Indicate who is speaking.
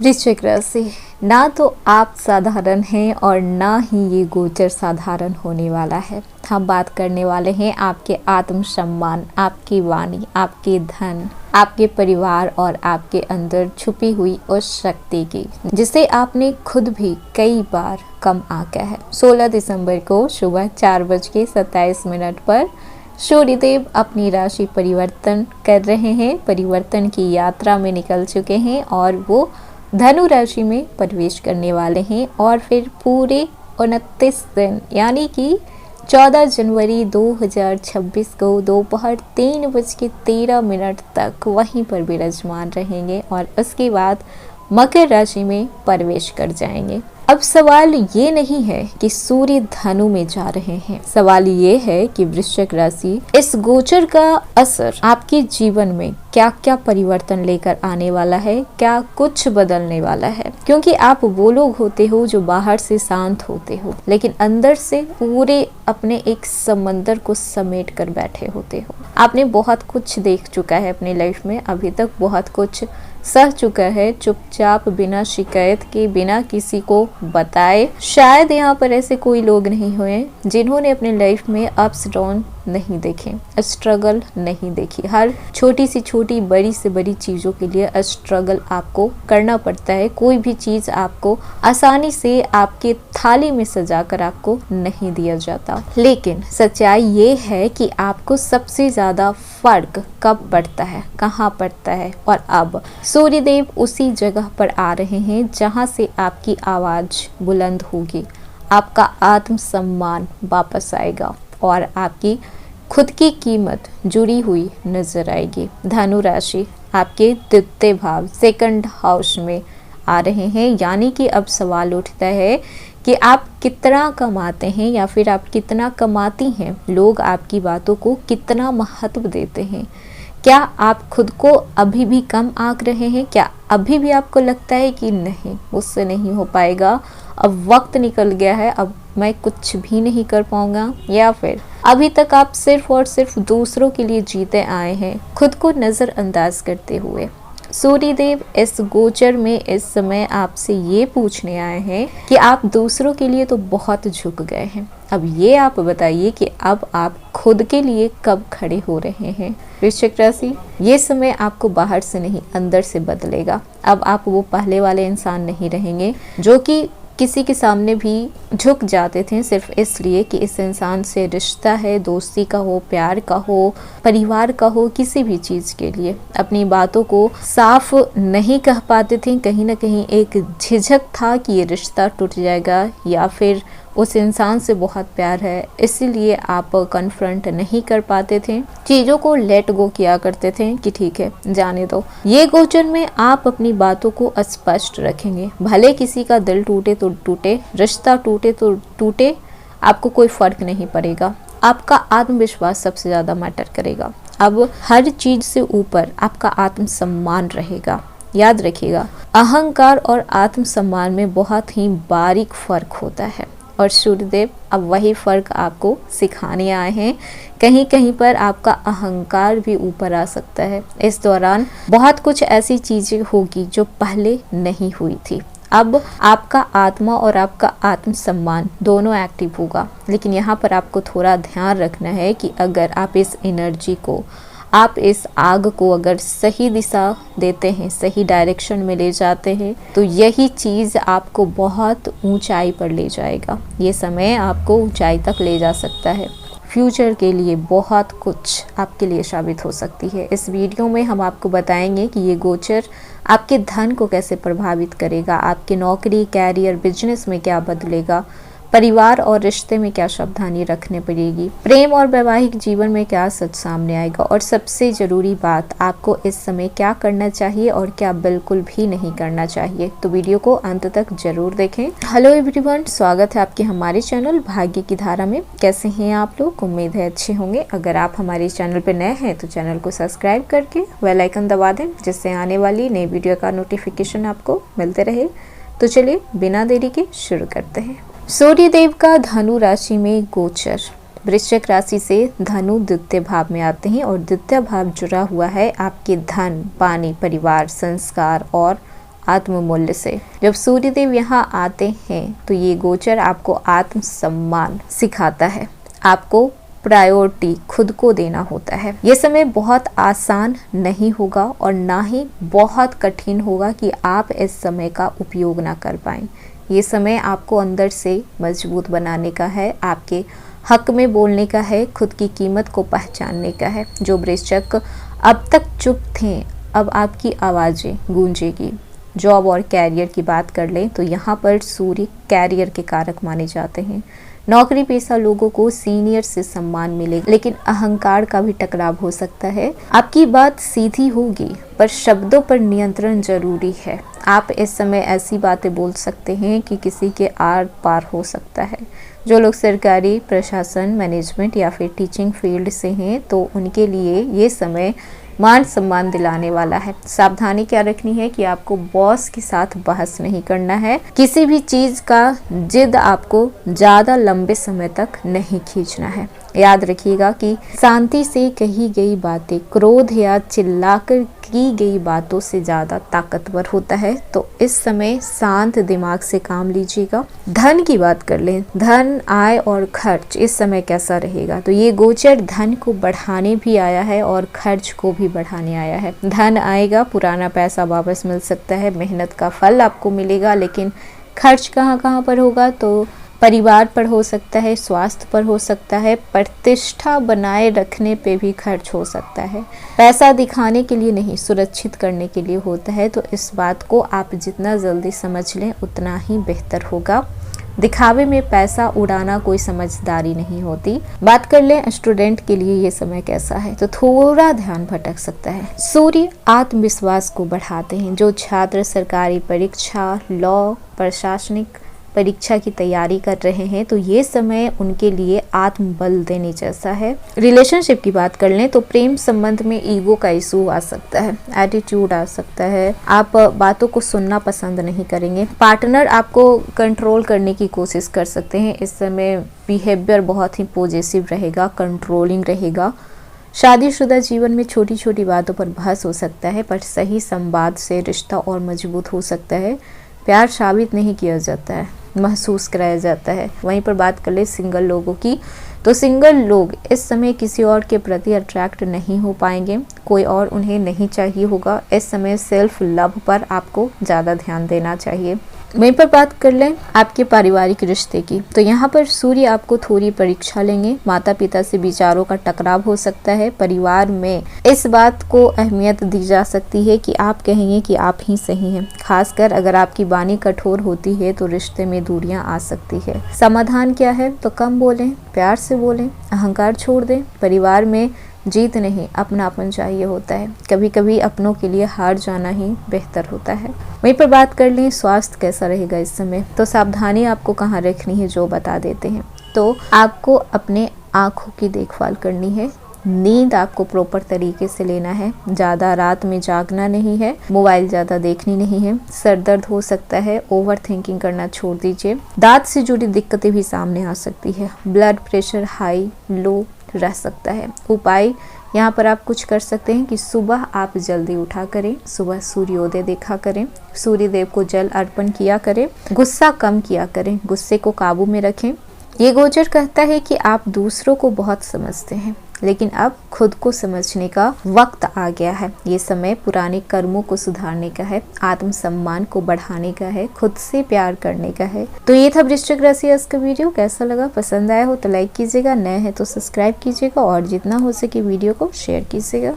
Speaker 1: वृश्चिक राशि, ना तो आप साधारण हैं और ना ही ये गोचर साधारण होने वाला है। हम बात करने वाले हैं आपके आत्मसम्मान, आपकी वाणी, आपके धन, आपके परिवार और आपके अंदर छुपी हुई उस शक्ति की जिसे आपने खुद भी कई बार कम आंका है। 16 दिसंबर को सुबह 4:27 पर सूर्यदेव अपनी राशि परिवर्तन कर रहे हैं, परिवर्तन की यात्रा में निकल चुके हैं और वो धनु राशि में प्रवेश करने वाले हैं और फिर पूरे 29 दिन यानी कि 14 जनवरी 2026 को दोपहर 3:13 तक वहीं पर विराजमान रहेंगे और उसके बाद मकर राशि में प्रवेश कर जाएंगे। अब सवाल ये नहीं है कि सूर्य धनु में जा रहे हैं, सवाल ये है कि वृश्चिक राशि इस गोचर का असर आपके जीवन में क्या क्या परिवर्तन लेकर आने वाला है, क्या कुछ बदलने वाला है। क्योंकि आप वो लोग होते हो जो बाहर से शांत होते हो लेकिन अंदर से पूरे अपने एक समंदर को समेट कर बैठे होते हो। आपने बहुत कुछ देख चुका है अपनी लाइफ में, अभी तक बहुत कुछ सह चुका है, चुपचाप बिना शिकायत के, बिना किसी को बताए। शायद यहाँ पर ऐसे कोई लोग नहीं हुए जिन्होंने अपने लाइफ में अप्स डाउन नहीं देखे, स्ट्रगल नहीं देखी। हर छोटी से छोटी, बड़ी से बड़ी चीज़ों के लिए स्ट्रगल आपको करना पड़ता है। कोई भी चीज़ आपको आसानी से आपके थाली में सजाकर आपको नहीं दिया जाता। लेकिन सच्चाई ये है कि आपको सबसे ज़्यादा फर्क कब पड़ता है, कहाँ पड़ता है, और अब सूर्यदेव उसी जगह पर आ रहे हैं जहाँ से आपकी आवाज़ बुलंद होगी, आपका आत्मसम्मान वापस आएगा और आपकी खुद की कीमत जुड़ी हुई नजर आएगी। धनु राशि आपके द्वितीय भाव, सेकंड हाउस में आ रहे हैं, यानी कि अब सवाल उठता है कि आप कितना कमाते हैं या फिर आप कितना कमाती हैं, लोग आपकी बातों को कितना महत्व देते हैं। क्या आप खुद को अभी भी कम आंक रहे हैं? क्या अभी भी आपको लगता है कि नहीं, मुझसे नहीं हो पाएगा, अब वक्त निकल गया है, अब मैं कुछ भी नहीं कर पाऊंगा? या फिर अभी तक आप सिर्फ और सिर्फ दूसरों के लिए जीते आए हैं, खुद को नज़रअंदाज करते हुए? सूर्यदेव इस गोचर में इस समय आपसे ये पूछने आए हैं कि आप दूसरों के लिए तो बहुत झुक गए हैं, अब ये आप बताइए कि अब आप खुद के लिए कब खड़े हो रहे हैं। वृश्चिक राशि, ये समय आपको बाहर से नहीं अंदर से बदलेगा। अब आप वो पहले वाले इंसान नहीं रहेंगे जो कि किसी के सामने भी झुक जाते थे सिर्फ इसलिए कि इस इंसान से रिश्ता है, दोस्ती का हो, प्यार का हो, परिवार का हो, किसी भी चीज़ के लिए अपनी बातों को साफ नहीं कह पाते थे। कहीं ना कहीं एक झिझक था कि ये रिश्ता टूट जाएगा या फिर उस इंसान से बहुत प्यार है, इसीलिए आप कन्फ्रंट नहीं कर पाते थे, चीज़ों को लेट गो किया करते थे कि ठीक है जाने दो। ये गोचर में आप अपनी बातों को स्पष्ट रखेंगे, भले किसी का दिल टूटे तो टूटे, रिश्ता टूटे तो टूटे, आपको कोई फर्क नहीं पड़ेगा। आपका आत्मविश्वास सबसे ज़्यादा मैटर करेगा। अब हर चीज़ से ऊपर आपका आत्मसम्मान रहेगा। याद रखिएगा, अहंकार और आत्मसम्मान में बहुत ही बारीक फर्क होता है और सूर्यदेव अब वही फर्क आपको सिखाने आए हैं। कहीं कहीं पर आपका अहंकार भी ऊपर आ सकता है। इस दौरान बहुत कुछ ऐसी चीज़ें होगी जो पहले नहीं हुई थी। अब आपका आत्मा और आपका आत्मसम्मान दोनों एक्टिव होगा, लेकिन यहाँ पर आपको थोड़ा ध्यान रखना है कि अगर आप इस एनर्जी को, आप इस आग को अगर सही दिशा देते हैं, सही डायरेक्शन में ले जाते हैं, तो यही चीज़ आपको बहुत ऊंचाई पर ले जाएगा। ये समय आपको ऊंचाई तक ले जा सकता है। फ्यूचर के लिए बहुत कुछ आपके लिए साबित हो सकती है। इस वीडियो में हम आपको बताएंगे कि ये गोचर आपके धन को कैसे प्रभावित करेगा, आपके नौकरी, कैरियर, बिजनेस में क्या बदलेगा, परिवार और रिश्ते में क्या सावधानी रखनी पड़ेगी, प्रेम और वैवाहिक जीवन में क्या सच सामने आएगा, और सबसे ज़रूरी बात, आपको इस समय क्या करना चाहिए और क्या बिल्कुल भी नहीं करना चाहिए। तो वीडियो को अंत तक जरूर देखें। हेलो एवरीवन, स्वागत है आपके हमारे चैनल भाग्य की धारा में। कैसे हैं आप लोग? उम्मीद है अच्छे होंगे। अगर आप हमारे चैनल पर नए हैं तो चैनल को सब्सक्राइब करके बेल आइकन दबा दें, जिससे आने वाली नई वीडियो का नोटिफिकेशन आपको मिलते रहे। तो चलिए बिना देरी के शुरू करते हैं। सूर्यदेव का धनु राशि में गोचर वृश्चिक राशि से धनु द्वितीय भाव में आते हैं और द्वितीय भाव जुड़ा हुआ है आपके धन, पानी, परिवार, संस्कार और आत्ममूल्य से। जब सूर्यदेव यहाँ आते हैं तो ये गोचर आपको आत्मसम्मान सिखाता है, आपको प्रायोरिटी खुद को देना होता है। ये समय बहुत आसान नहीं होगा और ना ही बहुत कठिन होगा कि आप इस समय का उपयोग ना कर पाएं। ये समय आपको अंदर से मजबूत बनाने का है, आपके हक में बोलने का है, खुद की कीमत को पहचानने का है। जो वृश्चिक अब तक चुप थे, अब आपकी आवाज़ें गूंजेगी। जॉब और कैरियर की बात कर लें तो यहाँ पर सूर्य कैरियर के कारक माने जाते हैं। नौकरी पेशा लोगों को सीनियर से सम्मान मिलेगा, लेकिन अहंकार का भी टकराव हो सकता है। आपकी बात सीधी होगी पर शब्दों पर नियंत्रण जरूरी है। आप इस समय ऐसी बातें बोल सकते हैं कि किसी के आर पार हो सकता है। जो लोग सरकारी प्रशासन, मैनेजमेंट या फिर टीचिंग फील्ड से हैं तो उनके लिए ये समय मान सम्मान दिलाने वाला है। सावधानी क्या रखनी है कि आपको बॉस के साथ बहस नहीं करना है। किसी भी चीज का जिद आपको ज्यादा लंबे समय तक नहीं खींचना है। याद रखिएगा कि शांति से कही गई बातें क्रोध या चिल्लाकर की गई बातों से ज्यादा ताकतवर होता है। तो इस समय शांत दिमाग से काम लीजिएगा। धन की बात कर लें, धन, आय और खर्च इस समय कैसा रहेगा? तो ये गोचर धन को बढ़ाने भी आया है और खर्च को भी बढ़ाने आया है। धन आएगा, पुराना पैसा वापस मिल सकता है, मेहनत का फल आपको मिलेगा, लेकिन खर्च कहाँ पर होगा? तो परिवार पर हो सकता है, स्वास्थ्य पर हो सकता है, प्रतिष्ठा बनाए रखने पे भी खर्च हो सकता है। पैसा दिखाने के लिए नहीं, सुरक्षित करने के लिए होता है। तो इस बात को आप जितना जल्दी समझ लें उतना ही बेहतर होगा। दिखावे में पैसा उड़ाना कोई समझदारी नहीं होती। बात कर लें स्टूडेंट के लिए ये समय कैसा है, तो थोड़ा ध्यान भटक सकता है। सूर्य आत्मविश्वास को बढ़ाते हैं। जो छात्र सरकारी परीक्षा, लॉ, प्रशासनिक परीक्षा की तैयारी कर रहे हैं तो ये समय उनके लिए आत्मबल देने जैसा है। रिलेशनशिप की बात कर लें तो प्रेम संबंध में ईगो का इशू आ सकता है, एटीट्यूड आ सकता है, आप बातों को सुनना पसंद नहीं करेंगे। पार्टनर आपको कंट्रोल करने की कोशिश कर सकते हैं। इस समय बिहेवियर बहुत ही पॉजिटिव रहेगा, कंट्रोलिंग रहेगा। शादीशुदा जीवन में छोटी छोटी बातों पर बहस हो सकता है, पर सही संवाद से रिश्ता और मजबूत हो सकता है। प्यार साबित नहीं किया जाता है, महसूस कराया जाता है। वहीं पर बात कर ले सिंगल लोगों की, तो सिंगल लोग इस समय किसी और के प्रति अट्रैक्ट नहीं हो पाएंगे, कोई और उन्हें नहीं चाहिए होगा। इस समय सेल्फ लव पर आपको ज़्यादा ध्यान देना चाहिए। वहीं पर बात कर लें आपके पारिवारिक रिश्ते की, तो यहाँ पर सूर्य आपको थोड़ी परीक्षा लेंगे। माता पिता से विचारों का टकराव हो सकता है। परिवार में इस बात को अहमियत दी जा सकती है कि आप कहेंगे कि आप ही सही हैं। खासकर अगर आपकी वाणी कठोर होती है तो रिश्ते में दूरियां आ सकती है। समाधान क्या है? तो कम बोलें, प्यार से बोलें, अहंकार छोड़ दें। परिवार में जीत नहीं, अपनापन चाहिए होता है। कभी कभी अपनों के लिए हार जाना ही बेहतर होता है। वहीं पर बात कर लें स्वास्थ्य कैसा रहेगा इस समय, तो सावधानी आपको कहाँ रखनी है जो बता देते हैं। तो आपको अपने आँखों की देखभाल करनी है। नींद आपको प्रॉपर तरीके से लेना है। ज़्यादा रात में जागना नहीं है, मोबाइल ज़्यादा देखनी नहीं है। सर दर्द हो सकता है, ओवर थिंकिंग करना छोड़ दीजिए। दांत से जुड़ी दिक्कतें भी सामने आ सकती है। ब्लड प्रेशर हाई लो रह सकता है। उपाय यहाँ पर आप कुछ कर सकते हैं कि सुबह आप जल्दी उठा करें, सुबह सूर्योदय देखा करें, सूर्य देव को जल अर्पण किया करें, गुस्सा कम किया करें, गुस्से को काबू में रखें। ये गोचर कहता है कि आप दूसरों को बहुत समझते हैं, लेकिन अब खुद को समझने का वक्त आ गया है। ये समय पुराने कर्मों को सुधारने का है, आत्मसम्मान को बढ़ाने का है, खुद से प्यार करने का है। तो ये था वृश्चिक राशि का वीडियो। कैसा लगा? पसंद आया हो तो लाइक कीजिएगा, नए हैं तो सब्सक्राइब कीजिएगा और जितना हो सके वीडियो को शेयर कीजिएगा।